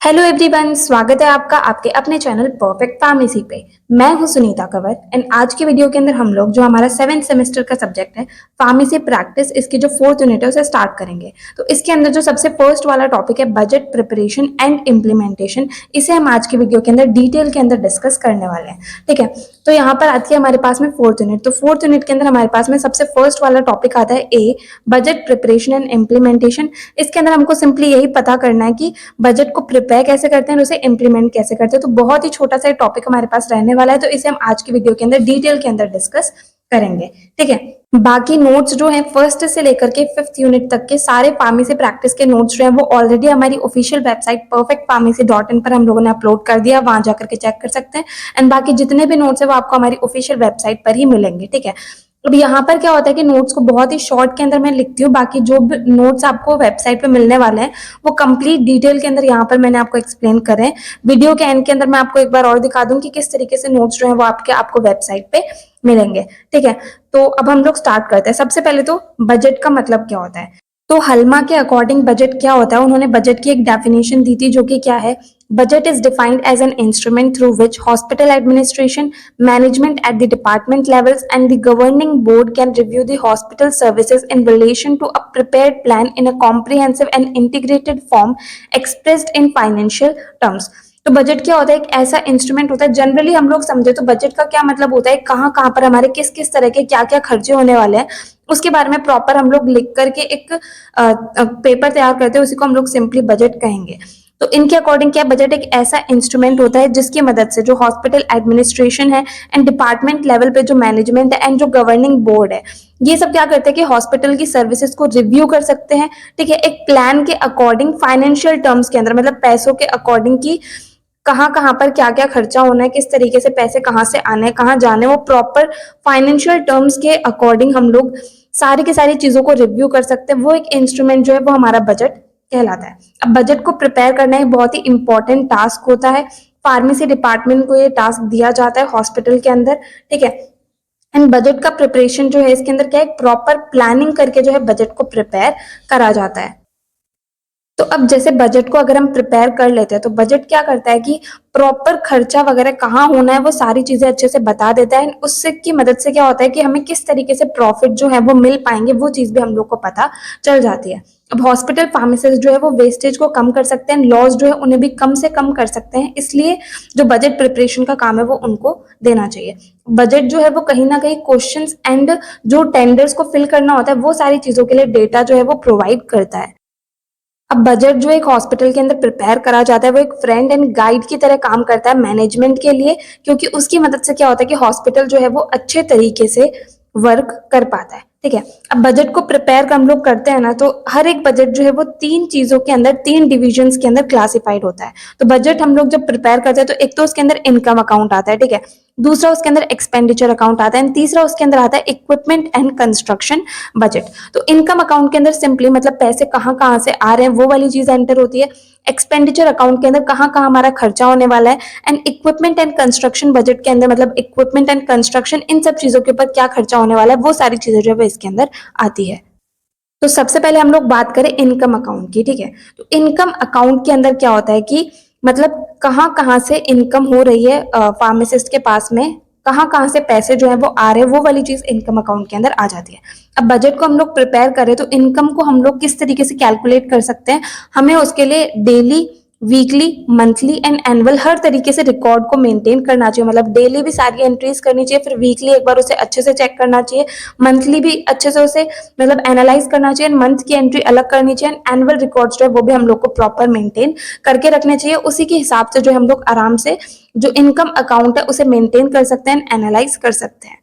Hello everyone, स्वागत है आपका आपके अपने चैनल परफेक्ट फार्मेसी पे। मैं हूं सुनीता कंवर एंड आज की वीडियो के अंदर हम लोग जो हमारा 7th सेमेस्टर का सब्जेक्ट है फार्मेसी प्रैक्टिस, इसकी जो 4th यूनिट है उसे स्टार्ट करेंगे। तो इसके अंदर जो सबसे फर्स्ट वाला टॉपिक है बजट प्रिपरेशन एंड इम्प्लीमेंटेशन, इसे हम आज की वीडियो के अंदर डिटेल के अंदर डिस्कस करने वाले हैं। ठीक है, तो यहाँ पर आती है हमारे पास में 4th यूनिट। तो 4th यूनिट के अंदर हमारे पास में सबसे फर्स्ट वाला टॉपिक आता है ए, बजट प्रिपरेशन एंड इम्प्लीमेंटेशन। इसके अंदर हमको सिंपली यही पता करना है कि बजट को प्रिपेयर कैसे करते हैं और उसे इंप्लीमेंट कैसे करते हैं। तो बहुत ही छोटा सा टॉपिक हमारे पास रहने वाला है, तो इसे हम आज की वीडियो के अंदर डिटेल के अंदर डिस्कस करेंगे। ठीक है, बाकी नोट्स जो हैं फर्स्ट से लेकर के 5th यूनिट तक के सारे फार्मेसी प्रैक्टिस के नोट्स जो हैं वो ऑलरेडी हमारी ऑफिशियल वेबसाइट perfectpharmacy.in पर हम लोगों ने अपलोड कर दिया, वहां जाकर के चेक कर सकते हैं। एंड बाकी जितने भी नोट्स है वो आपको हमारी ऑफिशियल वेबसाइट पर ही मिलेंगे। ठीक है, अब यहाँ पर क्या होता है कि नोट्स को बहुत ही शॉर्ट के अंदर मैं लिखती हूँ, बाकी जो भी नोट्स आपको वेबसाइट पे मिलने वाले हैं वो कंप्लीट डिटेल के अंदर यहाँ पर मैंने आपको एक्सप्लेन करे हैं। वीडियो के एंड के अंदर मैं आपको एक बार और दिखा दूं कि किस तरीके से नोट्स जो है वो आपको वेबसाइट पे मिलेंगे। ठीक है, तो अब हम लोग स्टार्ट करते हैं। सबसे पहले तो बजट का मतलब क्या होता है। तो हलमा के अकॉर्डिंग बजट क्या होता है, उन्होंने बजट की एक डेफिनेशन दी थी जो कि क्या है, budget is defined as an instrument through which hospital administration, management at the department levels and the governing board can review the hospital services in relation to a prepared plan in a comprehensive and integrated form expressed in financial terms. तो budget क्या होता है, एक ऐसा instrument होता है। Generally हम लोग समझे तो बजट का क्या मतलब होता है, कहाँ कहाँ पर हमारे किस किस तरह के क्या क्या खर्चे होने वाले हैं उसके बारे में प्रॉपर हम लोग लिख करके एक पेपर तैयार करते हैं, उसी को हम लोग सिंपली बजट कहेंगे। तो इनके अकॉर्डिंग क्या, बजट एक ऐसा इंस्ट्रूमेंट होता है जिसकी मदद से जो हॉस्पिटल एडमिनिस्ट्रेशन है एंड डिपार्टमेंट लेवल पे जो मैनेजमेंट है एंड जो गवर्निंग बोर्ड है, ये सब क्या करते हैं कि हॉस्पिटल की सर्विसेज को रिव्यू कर सकते हैं। ठीक है, एक प्लान के अकॉर्डिंग फाइनेंशियल टर्म्स के अंदर, मतलब पैसों के अकॉर्डिंग की कहाँ कहाँ पर क्या क्या खर्चा होना है, किस तरीके से पैसे कहाँ से आने हैं कहाँ जाने, वो प्रॉपर फाइनेंशियल टर्म्स के अकॉर्डिंग हम लोग सारी की सारी चीजों को रिव्यू कर सकते हैं। वो एक इंस्ट्रूमेंट जो है वो हमारा बजट कहलाता है। अब बजट को प्रिपेयर करना एक बहुत ही इंपॉर्टेंट टास्क होता है, फार्मेसी डिपार्टमेंट को ये टास्क दिया जाता है हॉस्पिटल के अंदर। ठीक है, एंड बजट का प्रिपरेशन जो है इसके अंदर क्या है, प्रॉपर प्लानिंग करके जो है बजट को प्रिपेयर करा जाता है। तो अब जैसे बजट को अगर हम प्रिपेयर कर लेते हैं तो बजट क्या करता है कि प्रॉपर खर्चा वगैरह कहाँ होना है वो सारी चीजें अच्छे से बता देता है। उससे की मदद से क्या होता है कि हमें किस तरीके से प्रॉफिट जो है वो मिल पाएंगे, वो चीज भी हम लोग को पता चल जाती है। अब हॉस्पिटल फार्मेसिस्ट जो है वो वेस्टेज को कम कर सकते हैं, लॉस जो है उन्हें भी कम से कम कर सकते हैं, इसलिए जो बजट प्रिपरेशन का काम है वो उनको देना चाहिए। बजट जो है वो कहीं ना कहीं क्वेश्चंस एंड जो टेंडर्स को फिल करना होता है वो सारी चीजों के लिए डेटा जो है वो प्रोवाइड करता है। अब बजट जो एक हॉस्पिटल के अंदर प्रिपेयर करा जाता है वो एक फ्रेंड एंड गाइड की तरह काम करता है मैनेजमेंट के लिए, क्योंकि उसकी मदद से क्या होता है कि हॉस्पिटल जो है वो अच्छे तरीके से वर्क कर पाता है। ठीक है, अब बजट को प्रिपेयर हम लोग करते हैं ना, तो हर एक बजट जो है वो 3 चीजों के अंदर, 3 डिविजन्स के अंदर क्लासिफाइड होता है। तो बजट हम लोग जब प्रिपेयर करते हैं तो एक तो उसके अंदर इनकम अकाउंट आता है, ठीक है, दूसरा उसके अंदर एक्सपेंडिचर अकाउंट आता है, तीसरा उसके अंदर आता है इक्विपमेंट एंड कंस्ट्रक्शन बजट। तो इनकम अकाउंट के अंदर सिंपली मतलब पैसे कहाँ कहाँ से आ रहे हैं वो वाली चीज एंटर होती है। एक्सपेंडिचर अकाउंट के अंदर कहाँ कहाँ हमारा खर्चा होने वाला है, and equipment and construction budget के अंदर मतलब इक्विपमेंट एंड कंस्ट्रक्शन, इन सब चीजों के ऊपर क्या खर्चा होने वाला है वो सारी चीजें जो है इसके अंदर आती है। तो सबसे पहले हम लोग बात करें इनकम अकाउंट की। ठीक है, तो इनकम अकाउंट के अंदर क्या होता है कि मतलब कहाँ कहाँ से इनकम हो रही है, फार्मासिस्ट के पास में कहाँ कहाँ से पैसे जो है वो आ रहे हैं, वो वाली चीज इनकम अकाउंट के अंदर आ जाती है। अब बजट को हम लोग प्रिपेयर करें तो इनकम को हम लोग किस तरीके से कैलकुलेट कर सकते हैं, हमें उसके लिए daily, weekly, monthly and annual हर तरीके से रिकॉर्ड को मेंटेन करना चाहिए। मतलब डेली भी सारी एंट्रीज करनी चाहिए, फिर वीकली एक बार उसे अच्छे से चेक करना चाहिए, मंथली भी अच्छे से उसे मतलब एनालाइज करना चाहिए, मंथ की एंट्री अलग करनी चाहिए, एनुअल रिकॉर्ड्स जो है वो भी हम लोग को प्रॉपर मेंटेन करके रखने चाहिए। उसी के हिसाब से जो हम लोग आराम से जो इनकम अकाउंट है उसे मेंटेन कर सकते हैं, एनालाइज कर सकते हैं।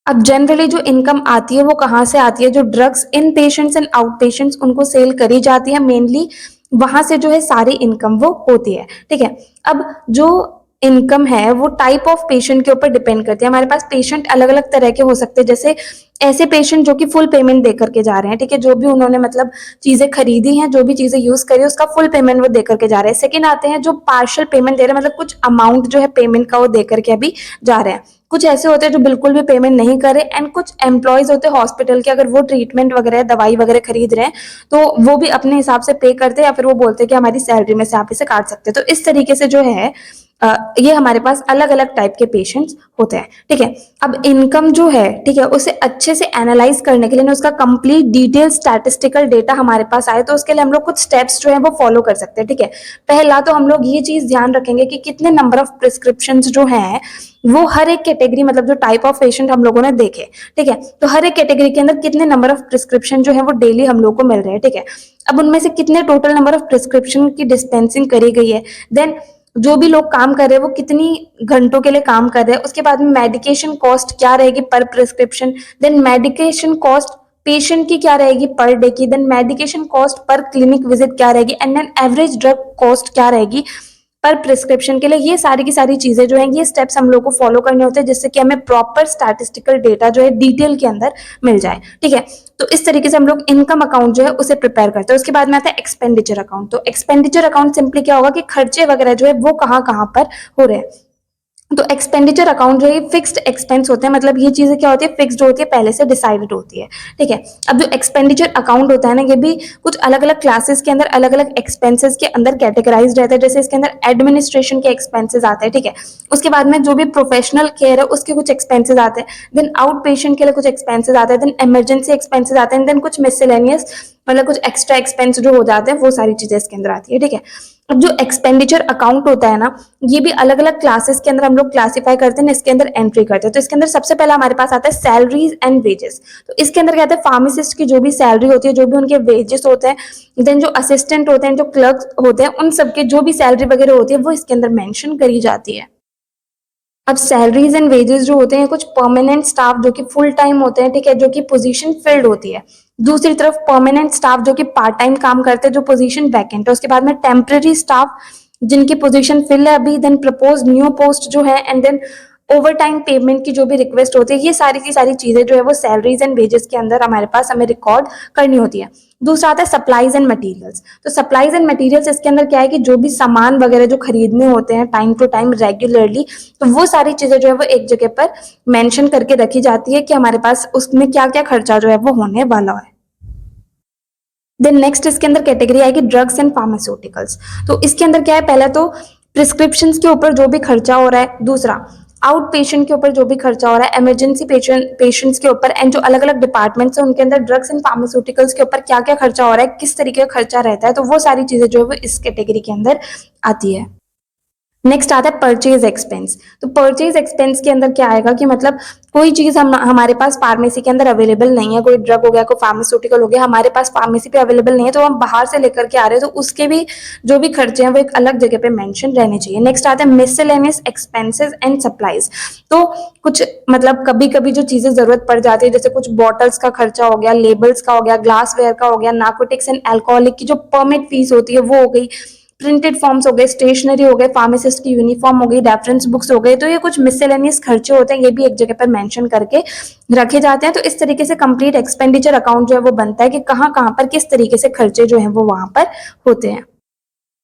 अब जनरली जो इनकम आती है वो कहाँ से आती है, जो drugs in patients and out patients उनको सेल करी जाती है मेनली, वहां से जो है सारी इनकम वो होती है। ठीक है, अब जो इनकम है वो टाइप ऑफ पेशेंट के ऊपर डिपेंड करती है। हमारे पास पेशेंट अलग अलग तरह के हो सकते हैं, जैसे ऐसे पेशेंट जो कि फुल पेमेंट दे करके जा रहे हैं, ठीक है, जो भी उन्होंने मतलब चीजें खरीदी हैं, जो भी चीजें यूज करी उसका फुल पेमेंट वो दे करके जा रहे हैं। सेकंड आते हैं जो पार्शियल पेमेंट दे रहे हैं, मतलब कुछ अमाउंट जो है पेमेंट का वो दे करके अभी जा रहे हैं। कुछ ऐसे होते हैं जो बिल्कुल भी पेमेंट नहीं करे, एंड कुछ एम्प्लॉयज होते हैं हॉस्पिटल के, अगर वो ट्रीटमेंट वगैरह दवाई वगैरह खरीद रहे हैं तो वो भी अपने हिसाब से पे करते हैं, या फिर वो बोलते हैं कि हमारी सैलरी में से आप इसे काट सकते हैं। तो इस तरीके से जो है ये हमारे पास अलग अलग टाइप के पेशेंट्स होते हैं, ठीक है। अब इनकम जो है, ठीक है, उसे अच्छे से एनालाइज करने के लिए, उसका कंप्लीट डिटेल स्टैटिस्टिकल डेटा हमारे पास आए, तो उसके लिए हम लोग कुछ स्टेप्स जो है वो फॉलो कर सकते हैं, ठीक है। पहला तो हम लोग ये चीज ध्यान रखेंगे कि कितने नंबर ऑफ प्रिस्क्रिप्शन जो है वो हर एक कैटेगरी, मतलब जो टाइप ऑफ पेशेंट हम लोगों ने देखे, ठीक है, तो हर एक कैटेगरी के अंदर कितने नंबर ऑफ प्रिस्क्रिप्शन जो है वो डेली हम लोग को मिल रहे हैं, ठीक है। अब उनमें से कितने टोटल नंबर ऑफ प्रिस्क्रिप्शन की डिस्पेंसिंग करी गई है, देन जो भी लोग काम कर रहे हैं वो कितनी घंटों के लिए काम कर रहे हैं, उसके बाद में मेडिकेशन कॉस्ट क्या रहेगी per prescription, then medication cost patient की क्या रहेगी पर डे की, then medication cost per clinic visit क्या रहेगी, and then average drug cost क्या रहेगी पर प्रिस्क्रिप्शन के लिए। ये सारी की सारी चीजें जो है, ये स्टेप्स हम लोग को फॉलो करने होते हैं, जिससे कि हमें प्रॉपर स्टैटिस्टिकल डेटा जो है डिटेल के अंदर मिल जाए, ठीक है। तो इस तरीके से हम लोग इनकम अकाउंट जो है उसे प्रिपेयर करते हैं। उसके बाद में आता है एक्सपेंडिचर अकाउंट। तो एक्सपेंडिचर अकाउंट सिंपली क्या होगा कि खर्चे वगैरह जो है वो कहाँ कहाँ पर हो रहे हैं। तो एक्सपेंडिचर अकाउंट जो है फिक्स्ड एक्सपेंस होते हैं, मतलब ये चीजें क्या होती है, फिक्स्ड होती है, पहले से डिसाइडेड होती है, ठीक है। अब जो एक्सपेंडिचर अकाउंट होता है ना, ये भी कुछ अलग अलग क्लासेस के अंदर अलग अलग एक्सपेंसेस के अंदर कैटेगराइज रहता है। जैसे इसके अंदर एडमिनिस्ट्रेशन के एक्सपेंसेस आते हैं, ठीक है। उसके बाद में जो भी प्रोफेशनल केयर है उसके कुछ एक्सपेंसेस आते हैं, देन आउट पेशेंट के लिए कुछ एक्सपेंसेस आते हैं, देन इमरजेंसी एक्सपेंसेस आते हैं, देन कुछ मिसलेनियस मतलब कुछ एक्स्ट्रा एक्सपेंस जो हो जाते हैं, वो सारी चीजें इसके अंदर आती है, ठीक है। अब जो एक्सपेंडिचर अकाउंट होता है ना, ये भी अलग अलग क्लासेस के अंदर हम लोग क्लासिफाई करते हैं, इसके अंदर एंट्री करते हैं। तो इसके अंदर सबसे पहला हमारे पास आता है सैलरीज एंड वेजेस। तो इसके अंदर क्या आता है, फार्मासिस्ट की जो भी सैलरी होती है, जो भी उनके वेजेस होते हैं, देन जो असिस्टेंट होते हैं, जो क्लर्क होते हैं, उन सबके जो भी सैलरी वगैरह होती है वो इसके अंदर मेंशन करी जाती है। अब सैलरीज एंड वेजेस जो होते हैं, कुछ परमानेंट स्टाफ जो कि फुल टाइम होते हैं, ठीक है, जो कि पोजीशन फिल्ड होती है। दूसरी तरफ परमानेंट स्टाफ जो कि पार्ट टाइम काम करते हैं, जो पोजीशन वैकेंट है। उसके बाद में टेम्पररी स्टाफ जिनकी पोजीशन फिल है अभी, देन प्रपोज न्यू पोस्ट जो है, and then overtime payment की जो भी रिक्वेस्ट होती है। ये सारी की सारी चीजें जो है वो सैलरीज एंड वेजेस के अंदर हमारे पास हमें रिकॉर्ड करनी होती है। दूसरा आता है सप्लाईज एंड मटेरियल्स। तो सप्लाईज एंड मटेरियल्स इसके अंदर क्या है कि जो भी सामान वगैरह जो खरीदने होते हैं टाइम टू टाइम रेगुलरली, तो वो सारी चीजें जो है वो एक जगह पर मेंशन करके रखी जाती है कि हमारे पास उसमें क्या क्या खर्चा जो है वो होने वाला है। देन नेक्स्ट इसके अंदर कैटेगरी आएगी ड्रग्स एंड फार्मास्यूटिकल्स। तो इसके अंदर क्या है, पहला तो प्रिस्क्रिप्शन के ऊपर जो भी खर्चा हो रहा है, दूसरा आउट पेशेंट के ऊपर जो भी खर्चा हो रहा है, इमरजेंसी पेशेंट्स के ऊपर, एंड जो अलग अलग डिपार्टमेंट्स है उनके अंदर ड्रग्स एंड फार्मास्यूटिकल्स के ऊपर क्या क्या खर्चा हो रहा है, किस तरीके का खर्चा रहता है, तो वो सारी चीजें जो है वो इस कैटेगरी के अंदर आती है। नेक्स्ट आता है परचेज एक्सपेंस। तो परचेज एक्सपेंस के अंदर क्या आएगा कि मतलब कोई चीज हमारे पास फार्मेसी के अंदर अवेलेबल नहीं है, कोई ड्रग हो गया, कोई फार्मास्यूटिकल हो गया, हमारे पास फार्मेसी पे अवेलेबल नहीं है, तो हम बाहर से लेकर के आ रहे हैं, तो उसके भी जो भी खर्चे हैं वो एक अलग जगह पे मेंशन रहने चाहिए। नेक्स्ट आता है मिसलेनियस एक्सपेंसेस एंड सप्लाईज। तो कुछ मतलब कभी कभी जो चीजें जरूरत पड़ जाती है, जैसे कुछ बॉटल्स का खर्चा हो गया, लेबल्स का हो गया, ग्लासवेयर का हो गया, नार्कोटिक्स एंड अल्कोहलिक की जो परमिट फीस होती है वो हो गई, प्रिंटेड फॉर्म्स हो गए, स्टेशनरी हो गए, फार्मासिस्ट की यूनिफॉर्म हो गई, रेफरेंस बुक्स हो गए। तो ये कुछ मिसलेनियस खर्चे होते हैं, ये भी एक जगह पर मेंशन करके रखे जाते हैं। तो इस तरीके से कंप्लीट एक्सपेंडिचर अकाउंट जो है वो बनता है कि कहाँ कहाँ पर किस तरीके से खर्चे जो है वो वहां पर होते हैं।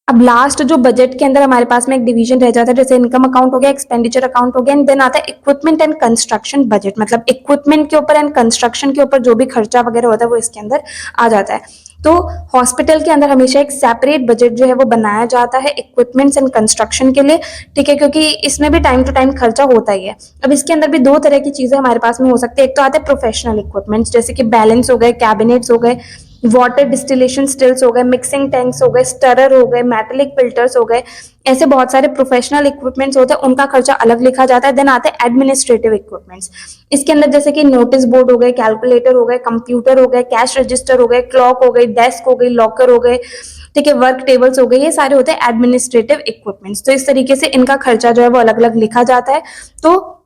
अब लास्ट जो बजट के अंदर हमारे पास में एक डिवीजन रह जाता है, जैसे इनकम अकाउंट हो गया, एक्सपेंडिचर अकाउंट हो गया, एंड देन आता है इक्विपमेंट एंड कंस्ट्रक्शन बजट। मतलब इक्विपमेंट के ऊपर एंड कंस्ट्रक्शन के ऊपर जो भी खर्चा वगैरह होता है वो इसके अंदर आ जाता है। तो हॉस्पिटल के अंदर हमेशा एक सेपरेट बजट जो है वो बनाया जाता है इक्विपमेंट्स एंड कंस्ट्रक्शन के लिए, ठीक है, क्योंकि इसमें भी टाइम टू टाइम खर्चा होता ही है। अब इसके अंदर भी दो तरह की चीजें हमारे पास में हो सकती है। एक तो आते हैं प्रोफेशनल इक्विपमेंट्स, जैसे कि बैलेंस हो गए, कैबिनेट्स हो गए, वाटर डिस्टिलेशन स्टिल्स हो गए, मिक्सिंग टैंक्स हो गए, स्टरर हो गए, मेटेलिक फिल्टर्स हो गए। ऐसे बहुत सारे प्रोफेशनल इक्विपमेंट्स होते हैं, उनका खर्चा अलग लिखा जाता है। देन आते हैं एडमिनिस्ट्रेटिव इक्विपमेंट्स। इसके अंदर जैसे कि नोटिस बोर्ड हो गए, कैलकुलेटर हो गए, कंप्यूटर हो गए, कैश रजिस्टर हो गए, क्लॉक हो गई, डेस्क हो गई, लॉकर हो गए, ठीक है, वर्क टेबल्स हो गए, ये सारे होते हैं एडमिनिस्ट्रेटिव इक्विपमेंट्स। तो इस तरीके से इनका खर्चा जो है वो अलग अलग लिखा जाता है। तो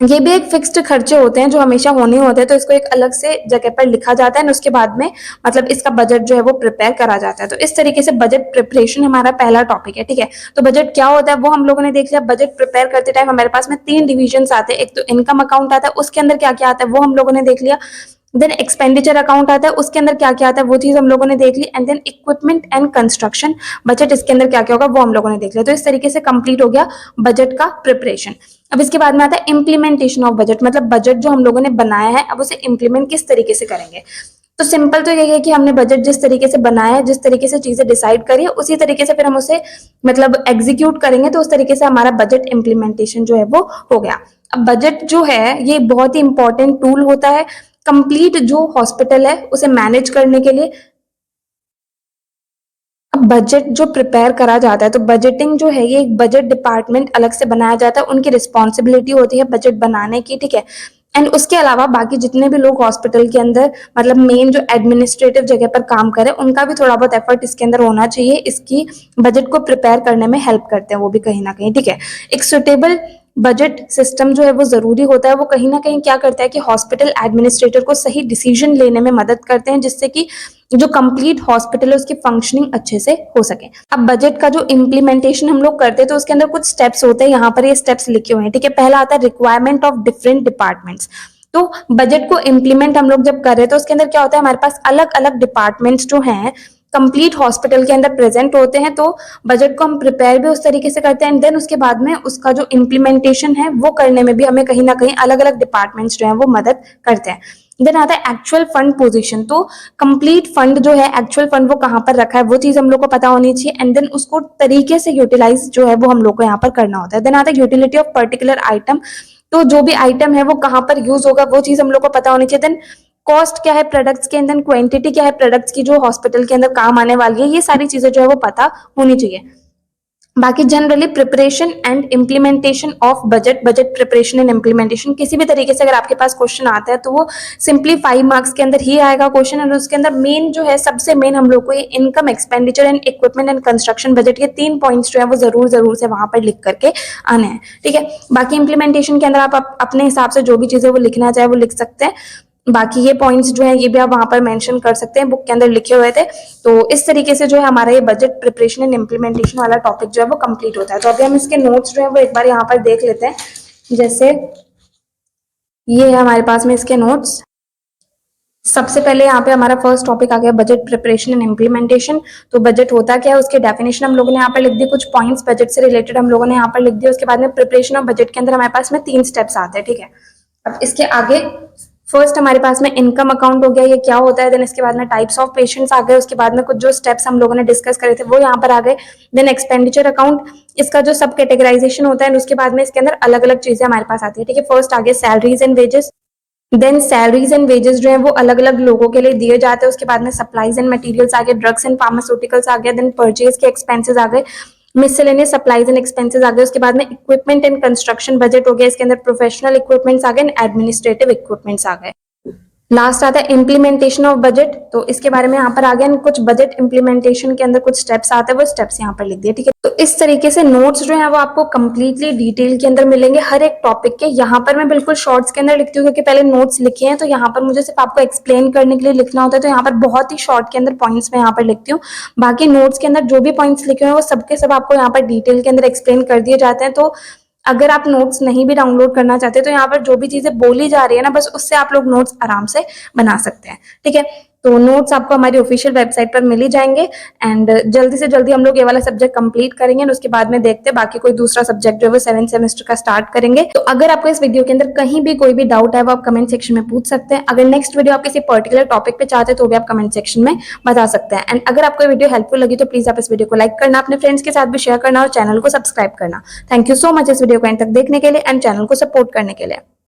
ये भी एक फिक्स्ड खर्चे होते हैं जो हमेशा होने होते हैं, तो इसको एक अलग से जगह पर लिखा जाता है और उसके बाद में मतलब इसका बजट जो है वो प्रिपेयर करा जाता है। तो इस तरीके से बजट प्रिपरेशन हमारा पहला टॉपिक है, ठीक है। तो बजट क्या होता है वो हम लोगों ने देख लिया। बजट प्रिपेयर करते टाइम हमारे पास में 3 डिविजन्स आते हैं। एक तो इनकम अकाउंट आता है, उसके अंदर क्या क्या आता है वो हम लोगों ने देख लिया। देन एक्सपेंडिचर अकाउंट आता है, उसके अंदर क्या क्या आता है वो चीज हम लोगों ने देख ली। And then equipment and construction budget, इसके अंदर क्या क्या होगा वो हम लोगों ने देख लिया। तो इस तरीके से कंप्लीट हो गया बजट का प्रिपरेशन। अब इसके बाद में आता है इम्प्लीमेंटेशन ऑफ बजट, मतलब बजट जो हम लोगों ने बनाया है अब उसे इम्प्लीमेंट किस तरीके से करेंगे। तो सिंपल तो यही है कि हमने बजट जिस तरीके से बनाया है, जिस तरीके से चीजें डिसाइड करी है, उसी तरीके से फिर हम उसे मतलब एग्जीक्यूट करेंगे। तो उस तरीके से हमारा बजट इम्प्लीमेंटेशन जो है वो हो गया। अब बजट जो है ये बहुत ही इंपॉर्टेंट टूल होता है कंप्लीट जो हॉस्पिटल है उसे मैनेज करने के लिए। अब बजट जो प्रिपेयर करा जाता है, तो बजटिंग जो है ये एक बजट डिपार्टमेंट अलग से बनाया जाता है, उनकी रिस्पॉन्सिबिलिटी होती है बजट बनाने की, ठीक है। एंड उसके अलावा बाकी जितने भी लोग हॉस्पिटल के अंदर मतलब मेन जो एडमिनिस्ट्रेटिव जगह पर काम करे उनका भी थोड़ा बहुत एफर्ट इसके अंदर होना चाहिए, इसकी बजट को प्रिपेयर करने में हेल्प करते हैं वो भी कहीं ना कहीं, ठीक है। एक सुटेबल बजट सिस्टम जो है वो जरूरी होता है, वो कहीं ना कहीं क्या करता है कि हॉस्पिटल एडमिनिस्ट्रेटर को सही डिसीजन लेने में मदद करते हैं, जिससे कि जो कंप्लीट हॉस्पिटल है उसकी फंक्शनिंग अच्छे से हो सके। अब बजट का जो इम्प्लीमेंटेशन हम लोग करते हैं तो उसके अंदर कुछ स्टेप्स होते हैं, यहाँ पर ये स्टेप्स लिखे हुए हैं, ठीक है। पहला आता है रिक्वायरमेंट ऑफ डिफरेंट डिपार्टमेंट्स। तो बजट को इम्प्लीमेंट हम लोग जब कर रहे हैं तो उसके अंदर क्या होता है, हमारे पास अलग अलग डिपार्टमेंट्स जो हैं कंप्लीट हॉस्पिटल के अंदर प्रेजेंट होते हैं। तो बजट को हम प्रिपेयर भी उस तरीके से करते हैं एंड देन उसके बाद में उसका जो इम्प्लीमेंटेशन है वो करने में भी हमें कहीं ना कहीं अलग अलग डिपार्टमेंट्स जो हैं वो मदद करते हैं। देन आता है एक्चुअल फंड पोजीशन। तो कंप्लीट फंड जो है, एक्चुअल फंड वो कहाँ पर रखा है वो चीज हम लोग को पता होनी चाहिए एंड देन उसको तरीके से यूटिलाइज जो है वो हम लोग को यहाँ पर करना होता है। देन आता है यूटिलिटी ऑफ पर्टिकुलर आइटम। तो जो भी आइटम है वो कहाँ पर यूज होगा वो चीज हम लोग को पता होनी चाहिए। देन कॉस्ट क्या है प्रोडक्ट्स के, देन क्वांटिटी क्या है प्रोडक्ट्स की जो हॉस्पिटल के अंदर काम आने वाली है, ये सारी चीजें जो है वो पता होनी चाहिए। बाकी generally preparation and implementation of budget, budget preparation and implementation किसी भी तरीके से अगर आपके पास क्वेश्चन आता है तो वो सिंपली 5 मार्क्स के अंदर ही आएगा क्वेश्चन। और उसके अंदर मेन जो है सबसे मेन हम लोग को ये income, expenditure and equipment and construction budget, ये 3 पॉइंट्स जो है वो जरूर जरूर से वहां पर लिख करके आने हैं, ठीक है। बाकी इम्प्लीमेंटेशन के अंदर आप अपने हिसाब से जो भी चीजें वो लिखना चाहे वो लिख सकते हैं। बाकी ये पॉइंट्स जो है ये भी आप वहां पर मेंशन कर सकते हैं, बुक के अंदर लिखे हुए थे। तो इस तरीके से जो है हमारा ये बजट प्रिपरेशन एंड इम्प्लीमेंटेशन वाला टॉपिक जो है वो कंप्लीट होता है। तो अभी हम इसके नोट्स जो है वो एक बार यहाँ पर देख लेते हैं। जैसे ये है हमारे पास में इसके नोट्स। सबसे पहले यहाँ पे हमारा फर्स्ट टॉपिक आ गया बजट प्रिपरेशन एंड इम्प्लीमेंटेशन। तो बजट होता क्या है उसके डेफिनेशन हम लोगों ने यहाँ पर लिख दी, कुछ पॉइंट्स बजट से रिलेटेड हम लोगों ने यहाँ पर लिख दिया। उसके बाद में प्रिपरेशन ऑफ बजट के अंदर हमारे पास में 3 स्टेप्स आते हैं, ठीक है। अब इसके आगे फर्स्ट हमारे पास में इनकम अकाउंट हो गया, ये क्या होता है। देन इसके बाद में टाइप्स ऑफ पेशेंट्स आ गए। उसके बाद में कुछ जो स्टेप्स हम लोगों ने डिस्कस करे थे वो यहाँ पर आ गए। देन एक्सपेंडिचर अकाउंट, इसका जो सब कैटेगराइजेशन होता है। उसके बाद में इसके अंदर अलग अलग चीजें हमारे पास आती है, ठीक है। फर्स्ट आ गए salaries and wages. Then salaries and wages जो है वो अलग अलग लोगों के लिए दिए जाते हैं। उसके बाद में सप्लाईज एंड मटेरियल्स आ गए, ड्रग्स एंड फार्मास्यूटिकल्स आ गए। देन परचेज के एक्सपेंसेस आ गए, मिसलेनियस सप्लाईज एंड एक्सपेंसेस आ गए। उसके बाद में इक्विपमेंट एंड कंस्ट्रक्शन बजट हो गया, इसके अंदर प्रोफेशनल इक्विपमेंट्स आ गए, एडमिनिस्ट्रेटिव इक्विपमेंट्स आ गए। लास्ट आता है इम्प्लीमेंटेशन ऑफ बजट। तो इसके बारे में यहाँ पर आ गया। कुछ बजट इम्प्लीमेंटेशन के अंदर कुछ स्टेप्स आते हैं, वो स्टेप्स यहाँ पर लिख दिए, ठीक है। तो इस तरीके से नोट्स जो है वो आपको कंप्लीटली डिटेल के अंदर मिलेंगे हर एक टॉपिक के। यहाँ पर मैं बिल्कुल शॉर्ट्स के अंदर लिखती हूँ क्योंकि पहले नोट्स लिखे हैं, तो यहाँ पर मुझे सिर्फ आपको एक्सप्लेन करने के लिए लिखना होता है। तो यहाँ पर बहुत ही शॉर्ट के अंदर पॉइंट्स में यहाँ पर लिखती हूँ। बाकी नोट्स के अंदर जो भी पॉइंट्स लिखे हुए हैं वो सबके सब आपको यहाँ पर डिटेल के अंदर एक्सप्लेन कर दिए जाते हैं। तो अगर आप नोट्स नहीं भी डाउनलोड करना चाहते तो यहाँ पर जो भी चीजें बोली जा रही है ना, बस उससे आप लोग नोट्स आराम से बना सकते हैं, ठीक है। तो नोट्स आपको हमारी ऑफिशियल वेबसाइट पर मिल ही जाएंगे एंड जल्दी से जल्दी हम लोग ये वाला सब्जेक्ट कंप्लीट करेंगे और उसके बाद में देखते हैं बाकी कोई दूसरा सब्जेक्ट जो है वो 7th सेमेस्टर का स्टार्ट करेंगे। तो अगर आपको इस वीडियो के अंदर कहीं भी कोई भी डाउट है वो आप कमेंट सेक्शन में पूछ सकते हैं। अगर नेक्स्ट वीडियो आप किसी पर्टिकुलर टॉपिक पे चाहते हैं तो भी आप कमेंट सेक्शन में बता सकते हैं। एंड अगर आपको वीडियो हेल्पफुल लगी तो प्लीज आप इस वीडियो को लाइक करना, अपने फ्रेंड्स के साथ भी शेयर करना और चैनल को सब्सक्राइब करना। थैंक यू सो मच इस वीडियो को एंड तक देखने के लिए एंड चैनल को सपोर्ट करने के लिए।